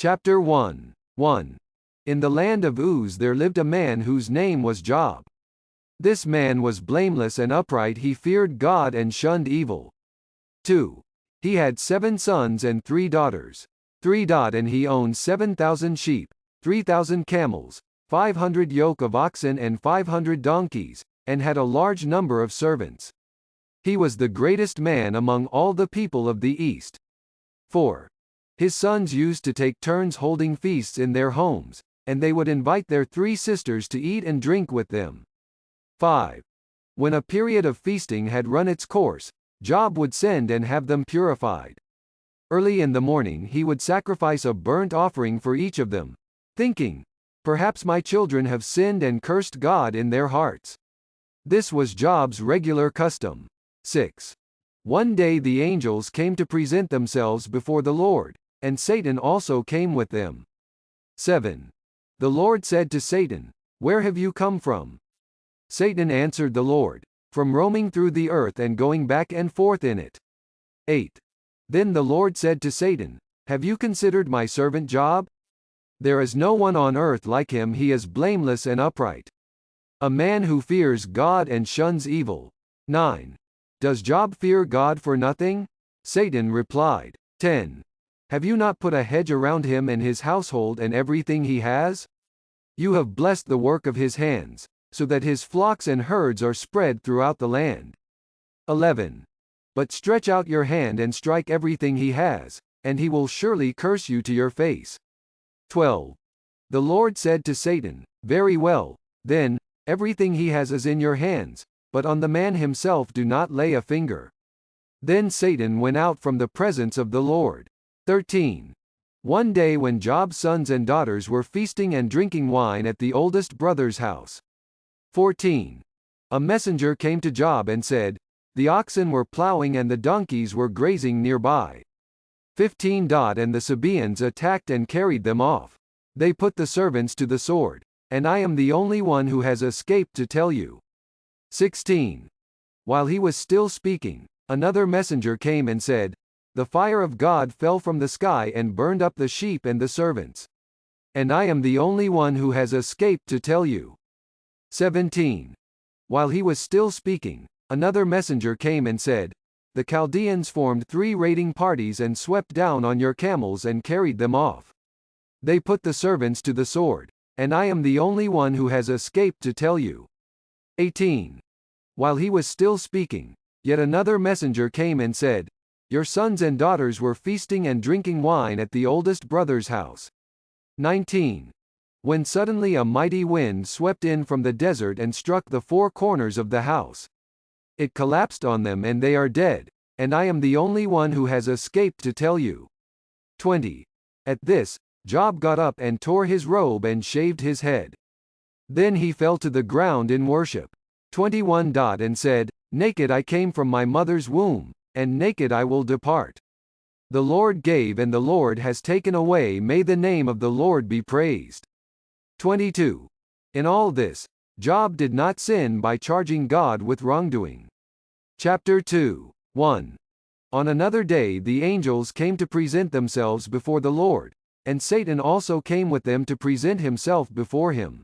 Chapter 1. 1. In the land of Uz there lived a man whose name was Job. This man was blameless and upright, he feared God and shunned evil. 2. He had 7 sons and 3 daughters. 3. And he owned 7,000 sheep, 3,000 camels, 500 yoke of oxen and 500 donkeys, and had a large number of servants. He was the greatest man among all the people of the East. 4. His sons used to take turns holding feasts in their homes, and they would invite their 3 sisters to eat and drink with them. 5. When a period of feasting had run its course, Job would send and have them purified. Early in the morning he would sacrifice a burnt offering for each of them, thinking, "Perhaps my children have sinned and cursed God in their hearts." This was Job's regular custom. 6. One day the angels came to present themselves before the Lord, and Satan also came with them. 7. The Lord said to Satan, "Where have you come from?" Satan answered the Lord, "From roaming through the earth and going back and forth in it." 8. Then the Lord said to Satan, "Have you considered my servant Job? There is no one on earth like him, he is blameless and upright. A man who fears God and shuns evil." 9. Does Job fear God for nothing? Satan replied. 10. Have you not put a hedge around him and his household and everything he has? You have blessed the work of his hands, so that his flocks and herds are spread throughout the land. 11. But stretch out your hand and strike everything he has, and he will surely curse you to your face. 12. The Lord said to Satan, "Very well, then, everything he has is in your hands, but on the man himself do not lay a finger." Then Satan went out from the presence of the Lord. 13. One day when Job's sons and daughters were feasting and drinking wine at the oldest brother's house. 14. A messenger came to Job and said, "The oxen were plowing and the donkeys were grazing nearby." 15. And the Sabaeans attacked and carried them off. They put the servants to the sword, and I am the only one who has escaped to tell you. 16. While he was still speaking, another messenger came and said, "The fire of God fell from the sky and burned up the sheep and the servants. And I am the only one who has escaped to tell you." 17. While he was still speaking, another messenger came and said, "The Chaldeans formed 3 raiding parties and swept down on your camels and carried them off. They put the servants to the sword, and I am the only one who has escaped to tell you." 18. While he was still speaking, yet another messenger came and said, "Your sons and daughters were feasting and drinking wine at the oldest brother's house." 19. When suddenly a mighty wind swept in from the desert and struck the 4 corners of the house. It collapsed on them and they are dead, and I am the only one who has escaped to tell you. 20. At this, Job got up and tore his robe and shaved his head. Then he fell to the ground in worship. 21. And said, "Naked I came from my mother's womb, and naked I will depart. The Lord gave and the Lord has taken away, may the name of the Lord be praised." 22. In all this, Job did not sin by charging God with wrongdoing. Chapter 2. 1. On another day the angels came to present themselves before the Lord, and Satan also came with them to present himself before him.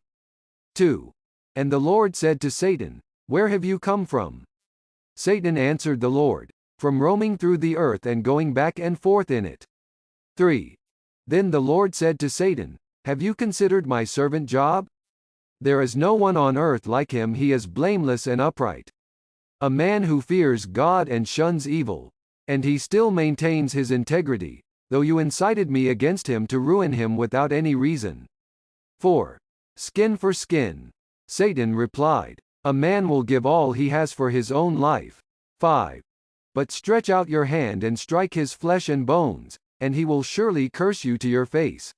2. And the Lord said to Satan, "Where have you come from?" Satan answered the Lord, "From roaming through the earth and going back and forth in it." 3. Then the Lord said to Satan, "Have you considered my servant Job? There is no one on earth like him, he is blameless and upright. A man who fears God and shuns evil, and he still maintains his integrity, though you incited me against him to ruin him without any reason." 4. Skin for skin. Satan replied, "A man will give all he has for his own life." 5. But stretch out your hand and strike his flesh and bones, and he will surely curse you to your face.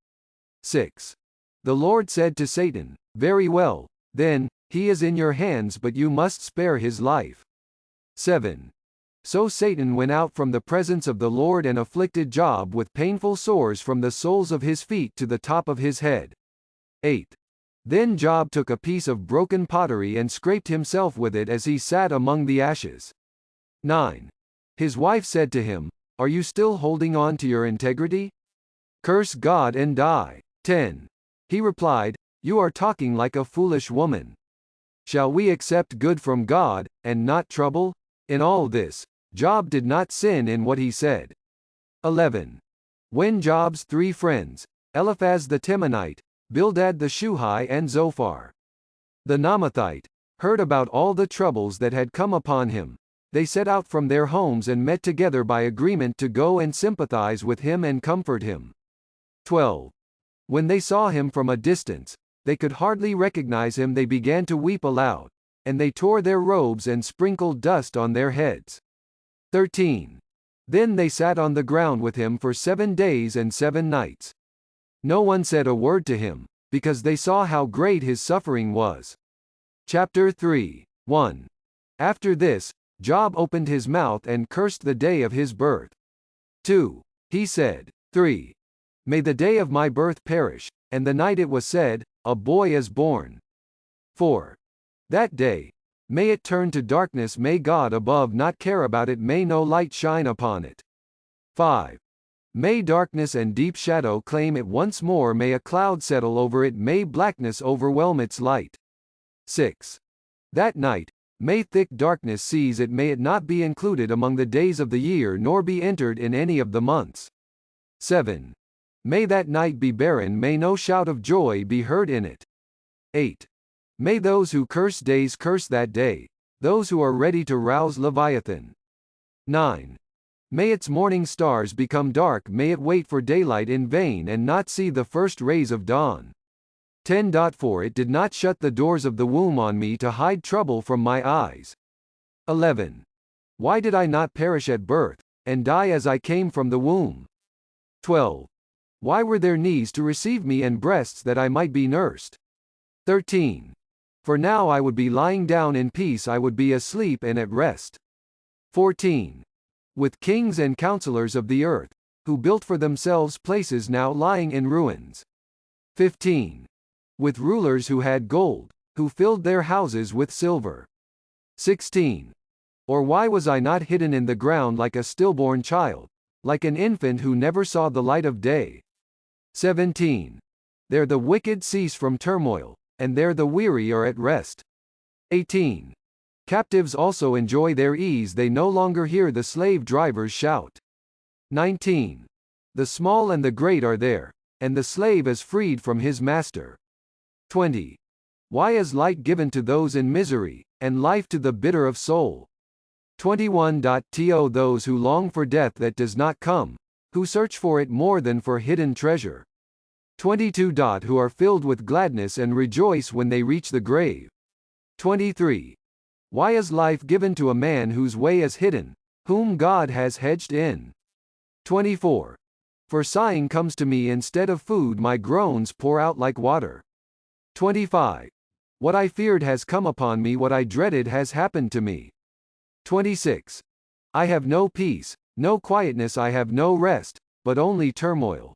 6. The Lord said to Satan, "Very well, then, he is in your hands, but you must spare his life." 7. So Satan went out from the presence of the Lord and afflicted Job with painful sores from the soles of his feet to the top of his head. 8. Then Job took a piece of broken pottery and scraped himself with it as he sat among the ashes. 9. His wife said to him, "Are you still holding on to your integrity? Curse God and die. 10. He replied, You are talking like a foolish woman. Shall we accept good from God, and not trouble? In all this, Job did not sin in what he said. 11. When Job's 3 friends, Eliphaz the Temanite, Bildad the Shuhite and Zophar the Naamathite, heard about all the troubles that had come upon him, they set out from their homes and met together by agreement to go and sympathize with him and comfort him. 12. When they saw him from a distance, they could hardly recognize him. They began to weep aloud, and they tore their robes and sprinkled dust on their heads. 13. Then they sat on the ground with him for 7 days and 7 nights. No one said a word to him, because they saw how great his suffering was. Chapter 3. 1. After this, Job opened his mouth and cursed the day of his birth. 2. He said, 3. May the day of my birth perish, and the night it was said, a boy is born. 4. That day, may it turn to darkness, may God above not care about it, may no light shine upon it. 5. May darkness and deep shadow claim it once more, may a cloud settle over it, may blackness overwhelm its light. 6. That night, may thick darkness seize it, may it not be included among the days of the year nor be entered in any of the months. 7. May that night be barren, may no shout of joy be heard in it. 8. May those who curse days curse that day, those who are ready to rouse Leviathan. 9. May its morning stars become dark, may it wait for daylight in vain and not see the first rays of dawn. 10. For it did not shut the doors of the womb on me to hide trouble from my eyes. 11. Why did I not perish at birth, and die as I came from the womb? 12. Why were there knees to receive me and breasts that I might be nursed? 13. For now I would be lying down in peace, I would be asleep and at rest. 14. With kings and counselors of the earth, who built for themselves places now lying in ruins. 15. With rulers who had gold, who filled their houses with silver. 16. Or why was I not hidden in the ground like a stillborn child, like an infant who never saw the light of day? 17. There the wicked cease from turmoil, and there the weary are at rest. 18. Captives also enjoy their ease, they no longer hear the slave drivers shout. 19. The small and the great are there, and the slave is freed from his master. 20. Why is light given to those in misery, and life to the bitter of soul? 21. To those who long for death that does not come, who search for it more than for hidden treasure. 22. Who are filled with gladness and rejoice when they reach the grave. 23. Why is life given to a man whose way is hidden, whom God has hedged in? 24. For sighing comes to me instead of food, my groans pour out like water. 25. What I feared has come upon me, what I dreaded has happened to me. 26. I have no peace, no quietness, I have no rest, but only turmoil.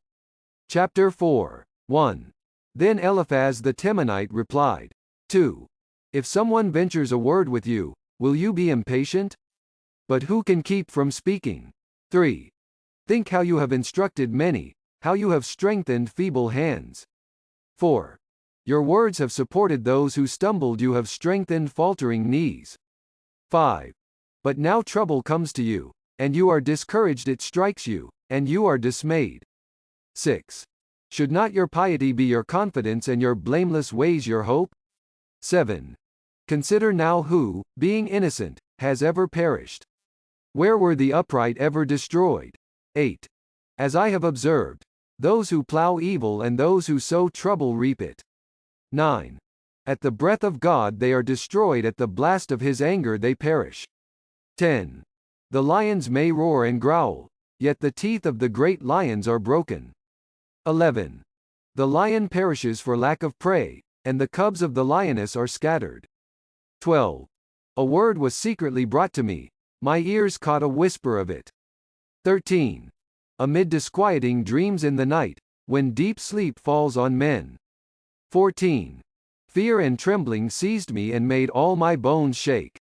Chapter 4. 1. Then Eliphaz the Temanite replied. 2. If someone ventures a word with you, will you be impatient? But who can keep from speaking? 3. Think how you have instructed many, how you have strengthened feeble hands. 4. Your words have supported those who stumbled, you have strengthened faltering knees. 5. But now trouble comes to you, and you are discouraged, it strikes you, and you are dismayed. 6. Should not your piety be your confidence and your blameless ways your hope? 7. Consider now who, being innocent, has ever perished. Where were the upright ever destroyed? 8. As I have observed, those who plow evil and those who sow trouble reap it. 9. At the breath of God they are destroyed, at the blast of his anger they perish. 10. The lions may roar and growl, yet the teeth of the great lions are broken. 11. The lion perishes for lack of prey, and the cubs of the lioness are scattered. 12. A word was secretly brought to me, my ears caught a whisper of it. 13. Amid disquieting dreams in the night, when deep sleep falls on men. 14. Fear and trembling seized me and made all my bones shake.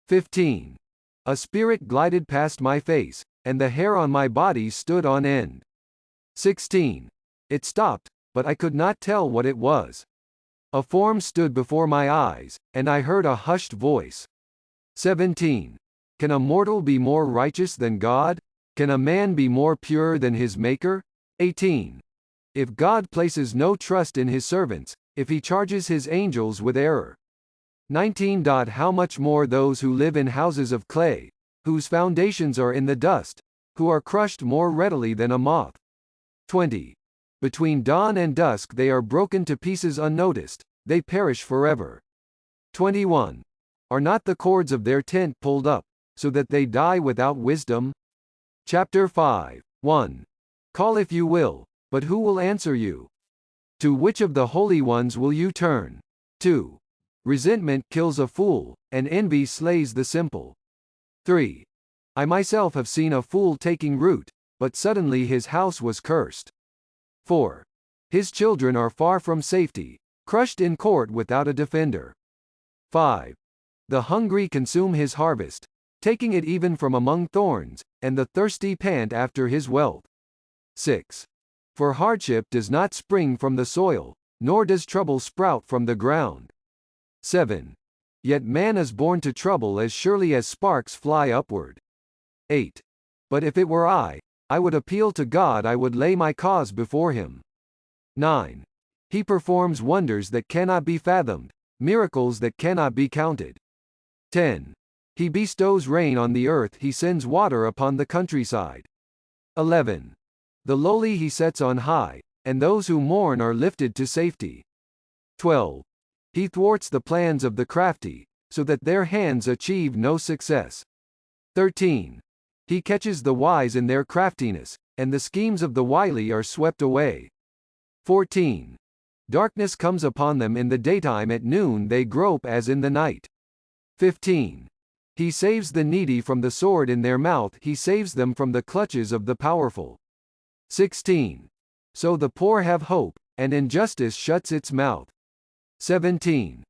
15. A spirit glided past my face, and the hair on my body stood on end. 16. It stopped, but I could not tell what it was. A form stood before my eyes, and I heard a hushed voice. 17. Can a mortal be more righteous than God? Can a man be more pure than his Maker? 18. If God places no trust in his servants, if he charges his angels with error. 19. How much more those who live in houses of clay, whose foundations are in the dust, who are crushed more readily than a moth. 20. Between dawn and dusk they are broken to pieces unnoticed, they perish forever. 21. Are not the cords of their tent pulled up, so that they die without wisdom? Chapter 5. 1. Call if you will, but who will answer you? To which of the holy ones will you turn? 2. Resentment kills a fool, and envy slays the simple. 3. I myself have seen a fool taking root, but suddenly his house was cursed. 4. His children are far from safety, crushed in court without a defender. 5. The hungry consume his harvest, taking it even from among thorns, and the thirsty pant after his wealth. 6. For hardship does not spring from the soil, nor does trouble sprout from the ground. 7. Yet man is born to trouble as surely as sparks fly upward. 8. But if it were I would appeal to God, I would lay my cause before him. 9. He performs wonders that cannot be fathomed, miracles that cannot be counted. 10. He bestows rain on the earth, he sends water upon the countryside. 11. The lowly he sets on high, and those who mourn are lifted to safety. 12. He thwarts the plans of the crafty, so that their hands achieve no success. 13. He catches the wise in their craftiness, and the schemes of the wily are swept away. 14. Darkness comes upon them in the daytime, at noon they grope as in the night. 15. He saves the needy from the sword in their mouth, he saves them from the clutches of the powerful. 16. So the poor have hope, and injustice shuts its mouth. 17.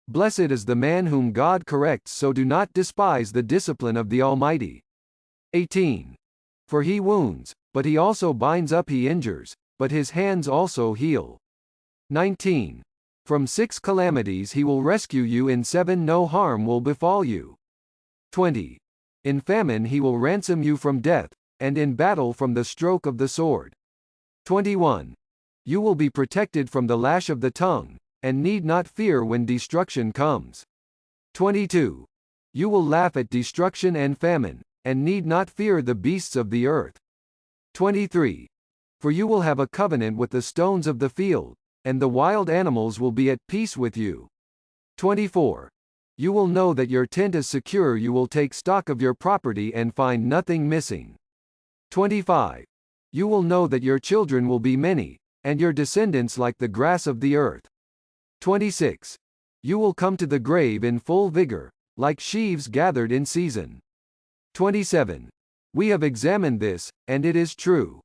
Blessed is the man whom God corrects, so do not despise the discipline of the Almighty. 18. For he wounds, but he also binds up, he injures, but his hands also heal. 19. From 6 calamities he will rescue you, in 7 no harm will befall you. 20. In famine he will ransom you from death, and in battle from the stroke of the sword. 21. You will be protected from the lash of the tongue, and need not fear when destruction comes. 22. You will laugh at destruction and famine, and need not fear the beasts of the earth. 23. For you will have a covenant with the stones of the field, and the wild animals will be at peace with you. 24. You will know that your tent is secure, you will take stock of your property and find nothing missing. 25. You will know that your children will be many, and your descendants like the grass of the earth. 26. You will come to the grave in full vigor, like sheaves gathered in season. 27. We have examined this, and it is true.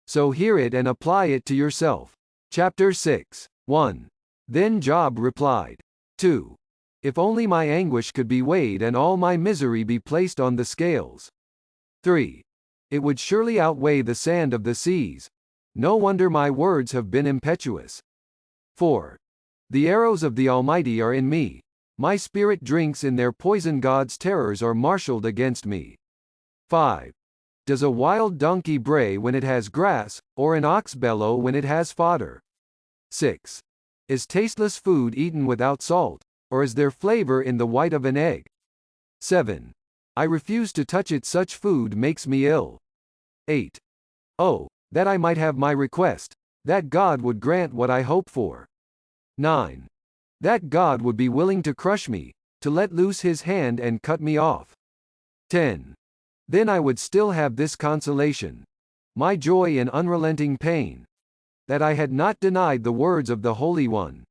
So hear it and apply it to yourself. Chapter 6. 1. Then Job replied. 2. If only my anguish could be weighed and all my misery be placed on the scales. 3. It would surely outweigh the sand of the seas. No wonder my words have been impetuous. 4. The arrows of the Almighty are in me. My spirit drinks in their poison, God's terrors are marshaled against me. 5. Does a wild donkey bray when it has grass, or an ox bellow when it has fodder? 6. Is tasteless food eaten without salt, or is there flavor in the white of an egg? 7. I refuse to touch it, such food makes me ill. 8. Oh, that I might have my request, that God would grant what I hope for. 9. That God would be willing to crush me, to let loose his hand and cut me off. 10. Then I would still have this consolation, my joy in unrelenting pain, that I had not denied the words of the Holy One.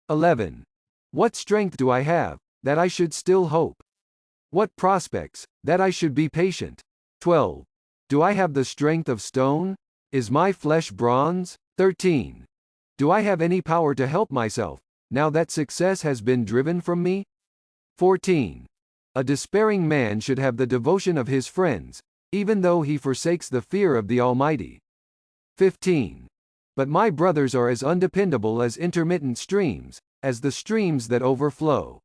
11. What strength do I have, that I should still hope? What prospects, that I should be patient? 12. Do I have the strength of stone? Is my flesh bronze? 13. Do I have any power to help myself, now that success has been driven from me? 14. A despairing man should have the devotion of his friends, even though he forsakes the fear of the Almighty. 15. But my brothers are as undependable as intermittent streams, as the streams that overflow.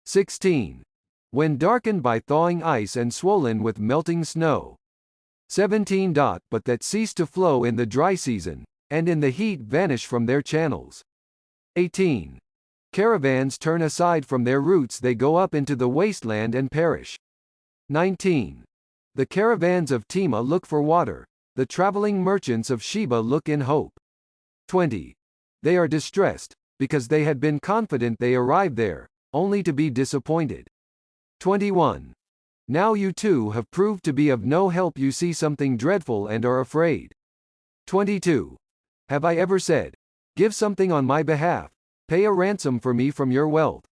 16. When darkened by thawing ice and swollen with melting snow. 17. But that cease to flow in the dry season, and in the heat vanish from their channels. 18. Caravans turn aside from their routes, they go up into the wasteland and perish. 19. The caravans of Tema look for water, the traveling merchants of Sheba look in hope. 20. They are distressed, because they had been confident they arrived there, only to be disappointed. 21. Now you too have proved to be of no help, you see something dreadful and are afraid. 22. Have I ever said, give something on my behalf, pay a ransom for me from your wealth?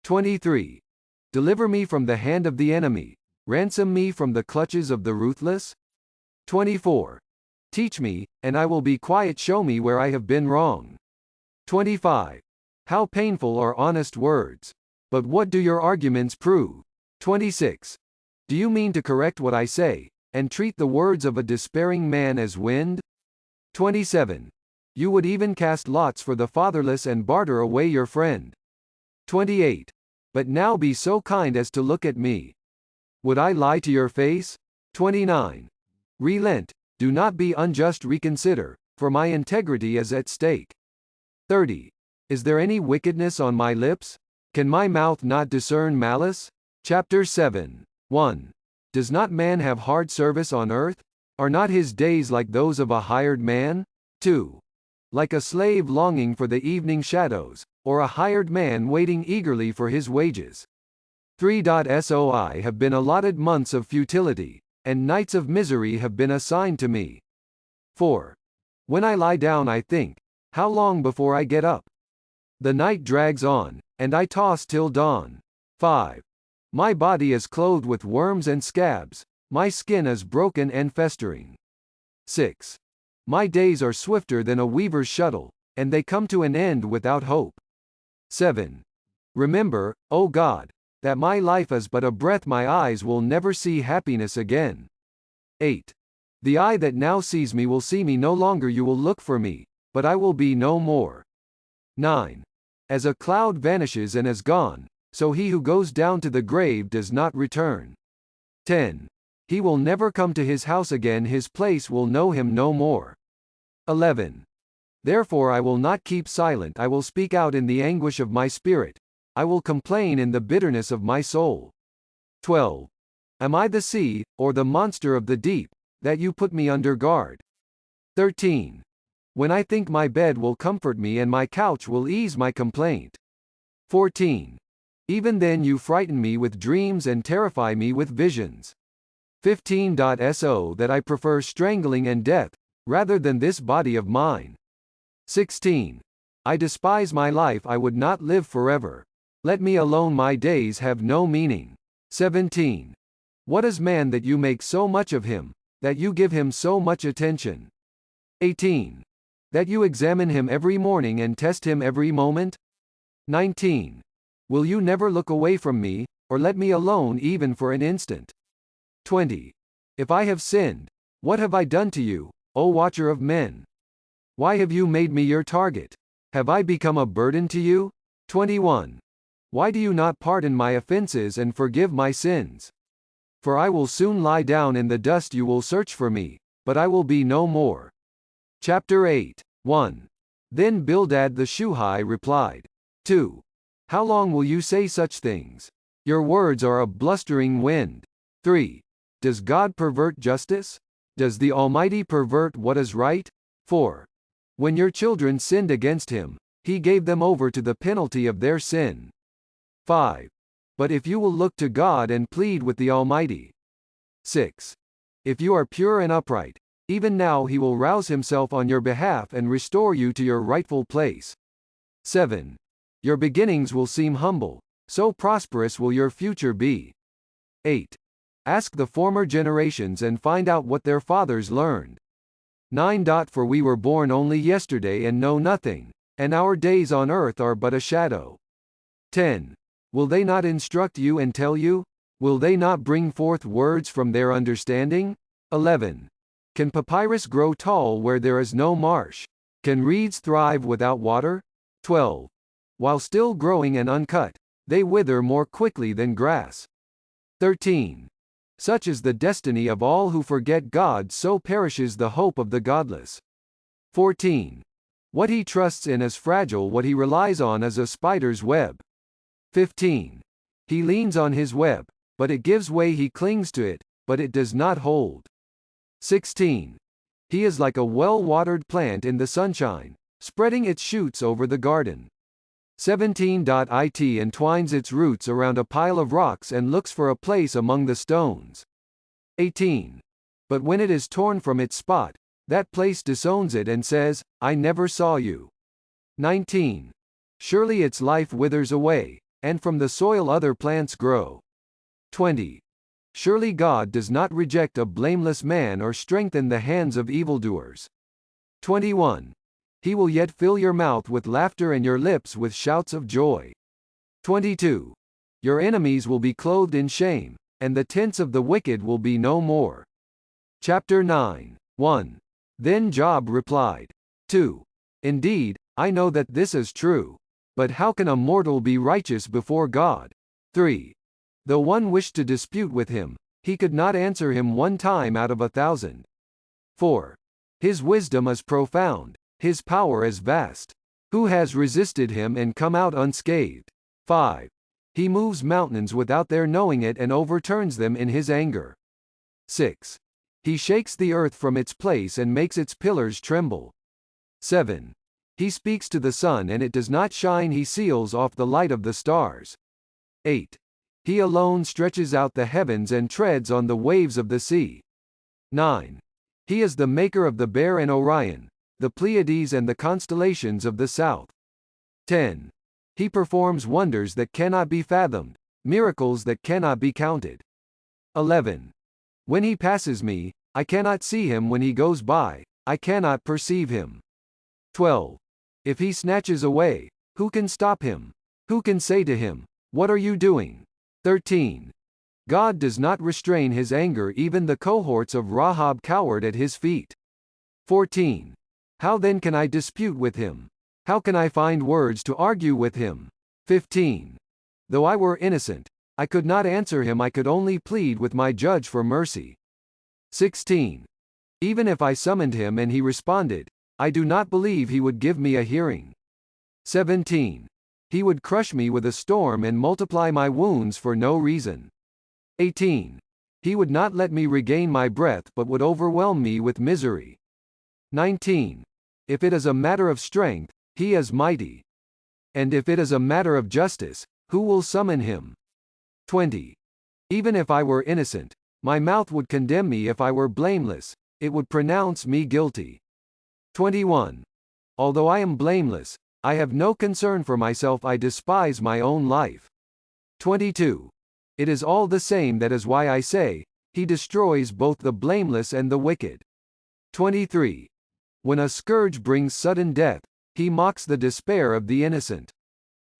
23. Deliver me from the hand of the enemy, ransom me from the clutches of the ruthless? 24. Teach me, and I will be quiet, show me where I have been wrong. 25. How painful are honest words! But what do your arguments prove? 26. Do you mean to correct what I say, and treat the words of a despairing man as wind? 27. You would even cast lots for the fatherless and barter away your friend. 28. But now be so kind as to look at me. Would I lie to your face? 29. Relent, do not be unjust, reconsider, for my integrity is at stake. 30. Is there any wickedness on my lips? Can my mouth not discern malice? Chapter 7. 1. Does not man have hard service on earth? Are not his days like those of a hired man? 2. Like a slave longing for the evening shadows, or a hired man waiting eagerly for his wages. 3. So I have been allotted months of futility, and nights of misery have been assigned to me. 4. When I lie down I think, how long before I get up? The night drags on, and I toss till dawn. 5. My body is clothed with worms and scabs, my skin is broken and festering. 6. My days are swifter than a weaver's shuttle, and they come to an end without hope. 7. Remember, O God, that my life is but a breath, my eyes will never see happiness again. 8. The eye that now sees me will see me no longer, you will look for me, but I will be no more. 9. As a cloud vanishes and is gone, so he who goes down to the grave does not return. 10. He will never come to his house again, his place will know him no more. 11. Therefore I will not keep silent, I will speak out in the anguish of my spirit, I will complain in the bitterness of my soul. 12. Am I the sea, or the monster of the deep, that you put me under guard? 13. When I think my bed will comfort me and my couch will ease my complaint. 14. Even then you frighten me with dreams and terrify me with visions. 15. So that I prefer strangling and death, rather than this body of mine. 16. I despise my life, I would not live forever. Let me alone, my days have no meaning. 17. What is man that you make so much of him, that you give him so much attention? 18. That you examine him every morning and test him every moment? 19. Will you never look away from me, or let me alone even for an instant? 20. If I have sinned, what have I done to you, O watcher of men? Why have you made me your target? Have I become a burden to you? 21. Why do you not pardon my offenses and forgive my sins? For I will soon lie down in the dust, you will search for me, but I will be no more. Chapter 8. 1. Then Bildad the Shuhite replied. 2. How long will you say such things? Your words are a blustering wind. 3. Does God pervert justice? Does the Almighty pervert what is right? 4. When your children sinned against him, he gave them over to the penalty of their sin. 5. But if you will look to God and plead with the Almighty. 6. If you are pure and upright, even now he will rouse himself on your behalf and restore you to your rightful place. 7. Your beginnings will seem humble, so prosperous will your future be. 8. Ask the former generations and find out what their fathers learned. 9. For we were born only yesterday and know nothing, and our days on earth are but a shadow. 10. Will they not instruct you and tell you? Will they not bring forth words from their understanding? 11. Can papyrus grow tall where there is no marsh? Can reeds thrive without water? 12. While still growing and uncut, they wither more quickly than grass. 13. Such is the destiny of all who forget God, so perishes the hope of the godless. 14. What he trusts in is fragile, what he relies on is a spider's web. 15. He leans on his web, but it gives way, he clings to it, but it does not hold. 16. He is like a well-watered plant in the sunshine, spreading its shoots over the garden. 17. It entwines its roots around a pile of rocks and looks for a place among the stones. 18. But when it is torn from its spot, that place disowns it and says, I never saw you. 19. Surely its life withers away, and from the soil other plants grow. 20. Surely God does not reject a blameless man or strengthen the hands of evildoers. 21. He will yet fill your mouth with laughter and your lips with shouts of joy. 22. Your enemies will be clothed in shame, and the tents of the wicked will be no more. Chapter 9. 1. Then Job replied. 2. Indeed, I know that this is true. But how can a mortal be righteous before God? 3. Though one wished to dispute with him, he could not answer him 1 time out of 1,000. 4. His wisdom is profound, his power is vast. Who has resisted him and come out unscathed? 5. He moves mountains without their knowing it and overturns them in his anger. 6. He shakes the earth from its place and makes its pillars tremble. 7. He speaks to the sun and it does not shine, he seals off the light of the stars. 8. He alone stretches out the heavens and treads on the waves of the sea. 9. He is the maker of the Bear and Orion, the Pleiades and the constellations of the south. 10. He performs wonders that cannot be fathomed, miracles that cannot be counted. 11. When he passes me, I cannot see him, when he goes by, I cannot perceive him. 12. If he snatches away, who can stop him? Who can say to him, what are you doing? 13. God does not restrain his anger, even the cohorts of Rahab cowered at his feet. 14. How then can I dispute with him? How can I find words to argue with him? 15. Though I were innocent, I could not answer him, I could only plead with my judge for mercy. 16. Even if I summoned him and he responded, I do not believe he would give me a hearing. 17. He would crush me with a storm and multiply my wounds for no reason. 18. He would not let me regain my breath but would overwhelm me with misery. 19. If it is a matter of strength, he is mighty. And if it is a matter of justice, who will summon him? 20. Even if I were innocent, my mouth would condemn me, if I were blameless, it would pronounce me guilty. 21. Although I am blameless, I have no concern for myself, I despise my own life. 22. It is all the same, that is why I say, he destroys both the blameless and the wicked. 23. When a scourge brings sudden death, he mocks the despair of the innocent.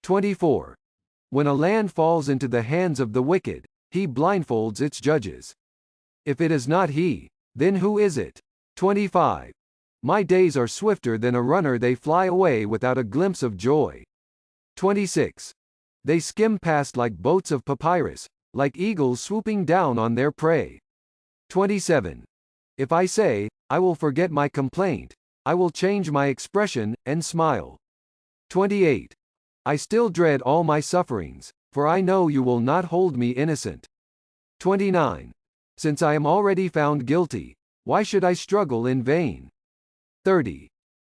24. When a land falls into the hands of the wicked, he blindfolds its judges. If it is not he, then who is it? 25. My days are swifter than a runner, they fly away without a glimpse of joy. 26. They skim past like boats of papyrus, like eagles swooping down on their prey. 27. If I say, I will forget my complaint, I will change my expression, and smile. 28. I still dread all my sufferings, for I know you will not hold me innocent. 29. Since I am already found guilty, why should I struggle in vain? 30.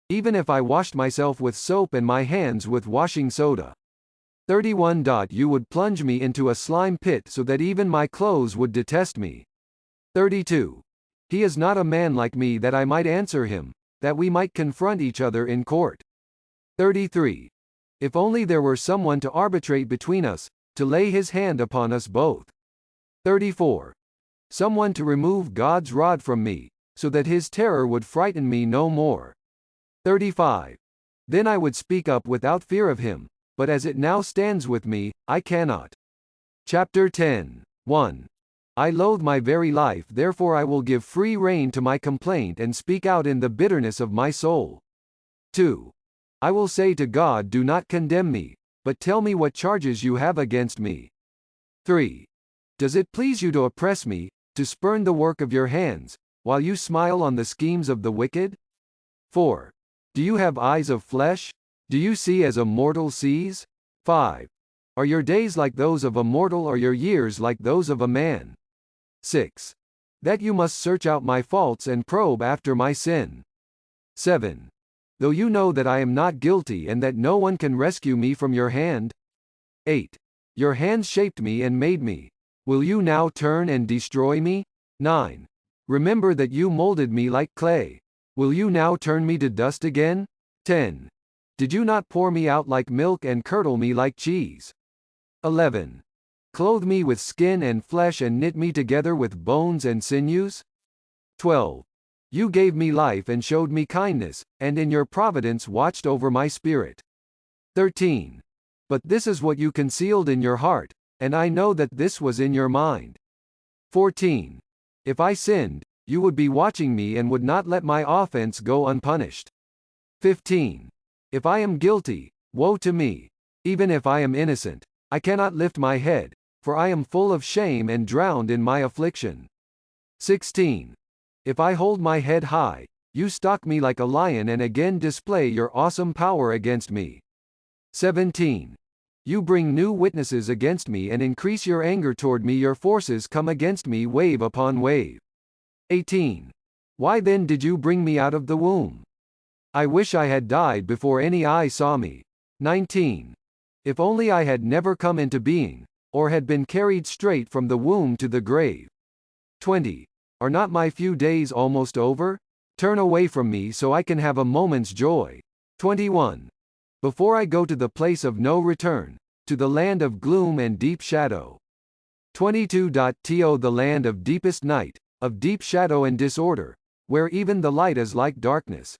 Even if I washed myself with soap and my hands with washing soda. 31. You would plunge me into a slime pit so that even my clothes would detest me. 32. He is not a man like me that I might answer him, that we might confront each other in court. 33. If only there were someone to arbitrate between us, to lay his hand upon us both. 34. Someone to remove God's rod from me, so that his terror would frighten me no more. 35. Then I would speak up without fear of him, but as it now stands with me, I cannot. Chapter 10. 1. I loathe my very life, therefore I will give free rein to my complaint and speak out in the bitterness of my soul. 2. I will say to God, do not condemn me, but tell me what charges you have against me. 3. Does it please you to oppress me, to spurn the work of your hands, while you smile on the schemes of the wicked? 4. Do you have eyes of flesh? Do you see as a mortal sees? 5. Are your days like those of a mortal, or your years like those of a man? 6. That you must search out my faults and probe after my sin. 7. Though you know that I am not guilty and that no one can rescue me from your hand? 8. Your hands shaped me and made me. Will you now turn and destroy me? 9. Remember that you molded me like clay. Will you now turn me to dust again? 10. Did you not pour me out like milk and curdle me like cheese? 11. Clothe me with skin and flesh and knit me together with bones and sinews? 12. You gave me life and showed me kindness, and in your providence watched over my spirit. 13. But this is what you concealed in your heart, and I know that this was in your mind. 14. If I sinned, you would be watching me and would not let my offense go unpunished. 15. If I am guilty, woe to me. Even if I am innocent, I cannot lift my head, for I am full of shame and drowned in my affliction. 16. If I hold my head high, you stalk me like a lion and again display your awesome power against me. 17. You bring new witnesses against me and increase your anger toward me. Your forces come against me wave upon wave. 18. Why then did you bring me out of the womb? I wish I had died before any eye saw me. 19. If only I had never come into being, or had been carried straight from the womb to the grave. 20. Are not my few days almost over? Turn away from me so I can have a moment's joy. 21. Before I go to the place of no return, to the land of gloom and deep shadow. 22. To the land of deepest night, of deep shadow and disorder, where even the light is like darkness.